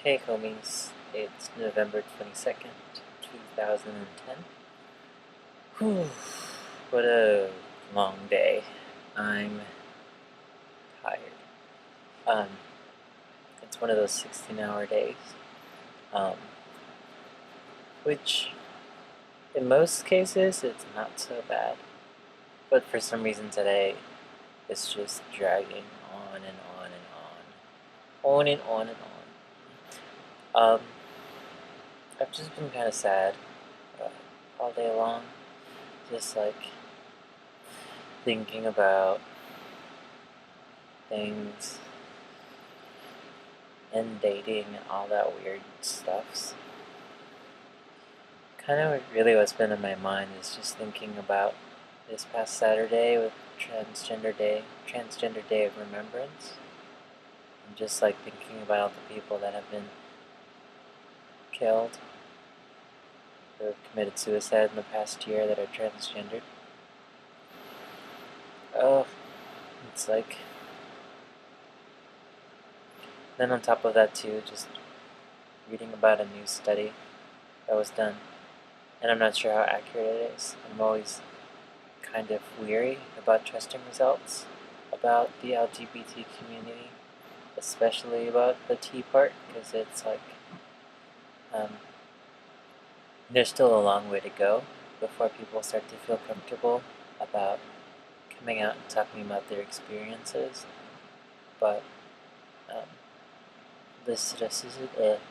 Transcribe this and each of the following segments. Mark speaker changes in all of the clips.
Speaker 1: Hey homies, it's November 22nd, 2010. Whew, what a long day. I'm tired. Um, it's one of those 16-hour days, um, which in most cases it's not so bad, but for some reason today it's just dragging on and on and on and on and on. I've just been kind of sad uh, all day long, just like thinking about things and dating and all that weird stuffs. Kind of really what's been in my mind is just thinking about this past Saturday with Transgender Day of Remembrance. And just like thinking about all the people that have been killed or have committed suicide in the past year that are transgendered. Oh, it's like, then on top of that too, just reading about a new study that was done, and I'm not sure how accurate it is. I'm always kind of weary about trusting results about the LGBT community, especially about the T part, because it's like there's still a long way to go before people start to feel comfortable about coming out and talking about their experiences. But um, the statistics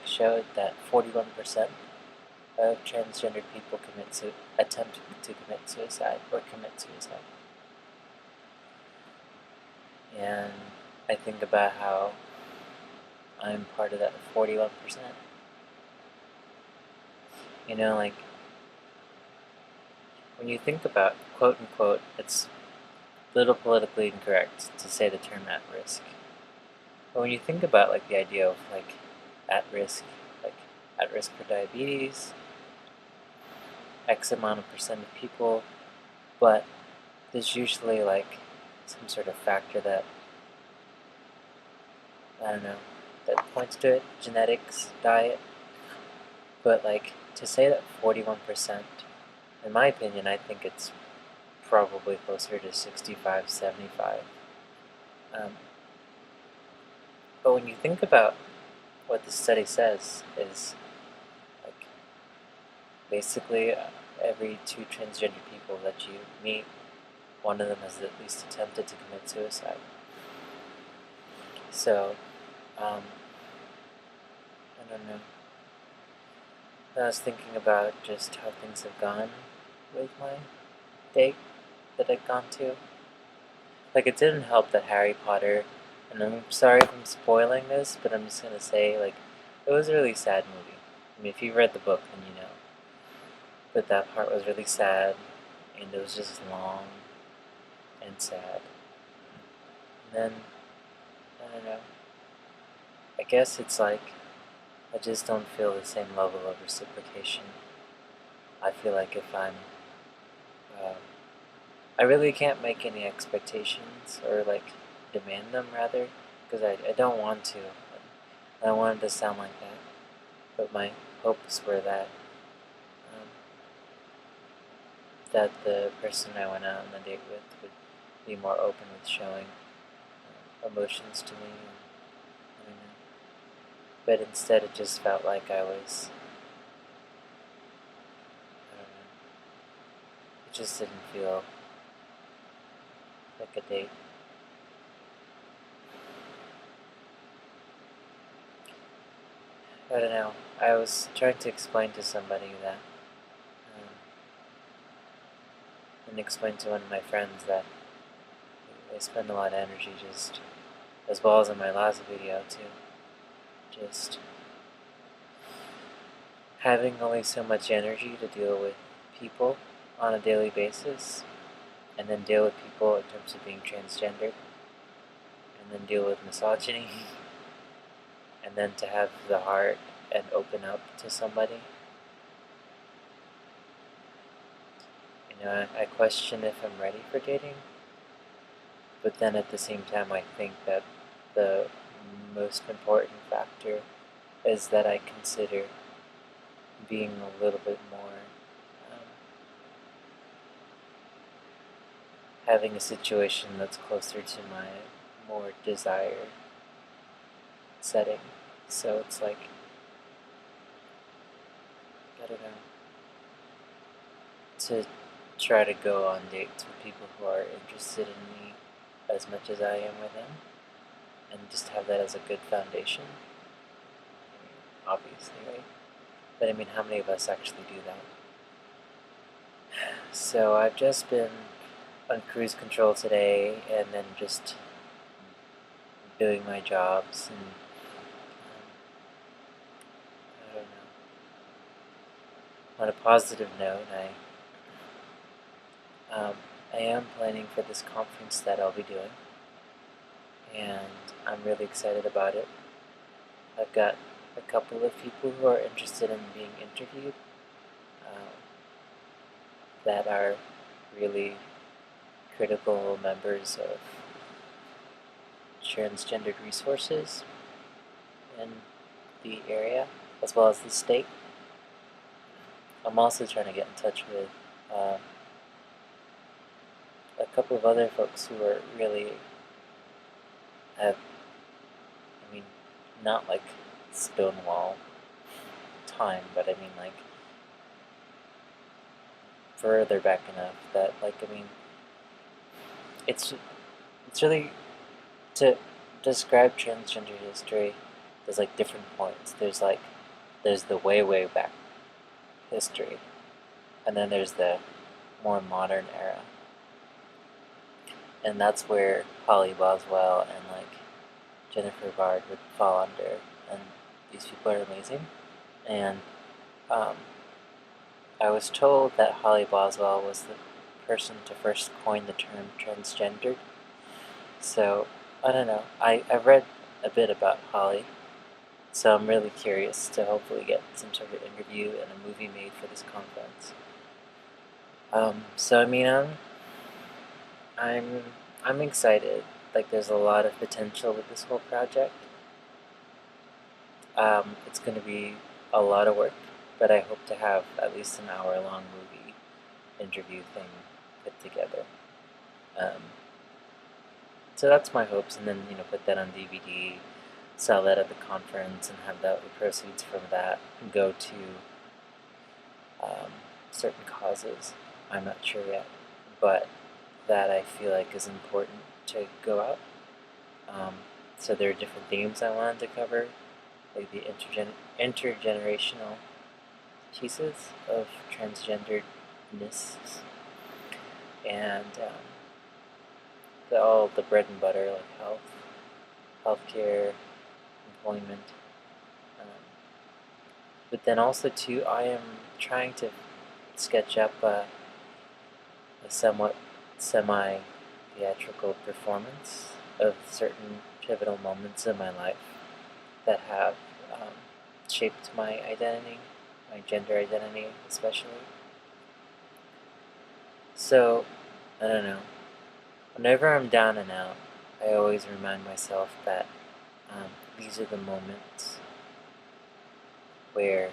Speaker 1: showed that 41% of transgendered people attempt to commit suicide or commit suicide. And I think about how I'm part of that 41%. You know, like, when you think about, quote unquote, it's a little politically incorrect to say the term at risk. But when you think about, like, the idea of, like, like, at risk for diabetes, X amount of percent of people, but there's usually, like, some sort of factor that, I don't know, that points to it, genetics, diet. But, like, to say that 41%, in my opinion, I think it's probably closer to 65, 75. But when you think about what the study says is, like, basically every two transgender people that you meet, one of them has at least attempted to commit suicide. So, I don't know. I was thinking about just how things have gone with my date that I'd gone to. Like, it didn't help that Harry Potter, and I'm sorry if I'm spoiling this, but I'm just gonna say, like, it was a really sad movie. I mean, if you read the book, then you know. But that part was really sad, and it was just long and sad. And then, I don't know, I guess it's like, I just don't feel the same level of reciprocation. I feel like if uh, I really can't make any expectations, or like, demand them rather, because I don't want to. I don't want it to sound like that. But my hopes were that um, that the person I went out on the date with would be more open with showing emotions to me. And, I don't know. But instead, it just felt like I was, I don't know, it just didn't feel like a date. I don't know. I was trying to explain to somebody that, and explain to one of my friends that I spend a lot of energy just, as well as in my last video too, just having only so much energy to deal with people on a daily basis, and then deal with people in terms of being transgendered, and then deal with misogyny, and then to have the heart and open up to somebody. You know, I question if I'm ready for dating, but then at the same time I think that the most important factor is that I consider being a little bit more, having a situation that's closer to my more desired setting. So it's like, I don't know, to try to go on dates with people who are interested in me as much as I am with them, and just have that as a good foundation. I mean, obviously, right? But I mean, how many of us actually do that? So I've just been on cruise control today, and then just doing my jobs, and I don't know. On a positive note, I am planning for this conference that I'll be doing, and I'm really excited about it. I've got a couple of people who are interested in being interviewed that are really critical members of transgendered resources in the area, as well as the state. I'm also trying to get in touch with a couple of other folks who are really have, I mean, not like Stonewall time, but I mean like further back enough that, like, I mean, it's really, to describe transgender history, there's like different points. There's the way back history, and then there's the more modern era, and that's where Holly Boswell and like Jennifer Bard would fall under, and these people are amazing. And I was told that Holly Boswell was the person to first coin the term transgendered. So I don't know. I've read a bit about Holly, so I'm really curious to hopefully get some sort of interview and a movie made for this conference. So I mean, I'm excited. Like, there's a lot of potential with this whole project. It's going to be a lot of work, but I hope to have at least an hour-long movie interview thing put together. So that's my hopes, and then put that on DVD, sell that at the conference, and have the proceeds from that go to certain causes. I'm not sure yet, but that I feel like is important to go out. So there are different themes I wanted to cover, like the intergenerational pieces of transgenderedness, and all the bread and butter, like healthcare, employment. But then also too, I am trying to sketch up a somewhat semi-theatrical performance of certain pivotal moments in my life that have shaped my identity, my gender identity especially. So, I don't know. Whenever I'm down and out, I always remind myself that these are the moments where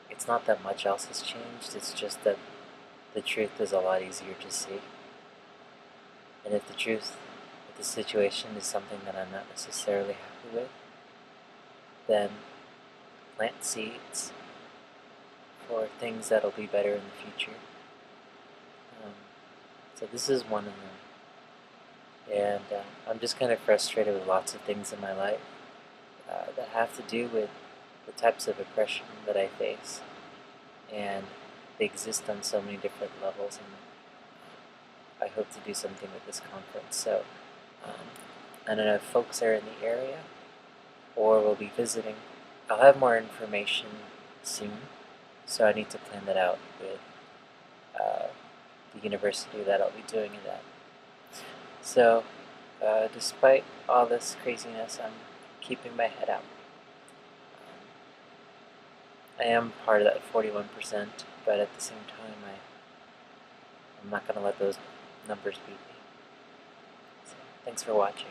Speaker 1: it's not that much else has changed, it's just that the truth is a lot easier to see. And if the situation is something that I'm not necessarily happy with, then plant seeds for things that'll be better in the future. So this is one of them. And I'm just kind of frustrated with lots of things in my life that have to do with the types of oppression that I face. And they exist on so many different levels, and I hope to do something with this conference. So I don't know if folks are in the area or will be visiting. I'll have more information soon, so I need to plan that out with the university that I'll be doing it at. So, despite all this craziness, I'm keeping my head out. I am part of that 41%, but at the same time, I'm not going to let those numbers beat me. So, thanks for watching.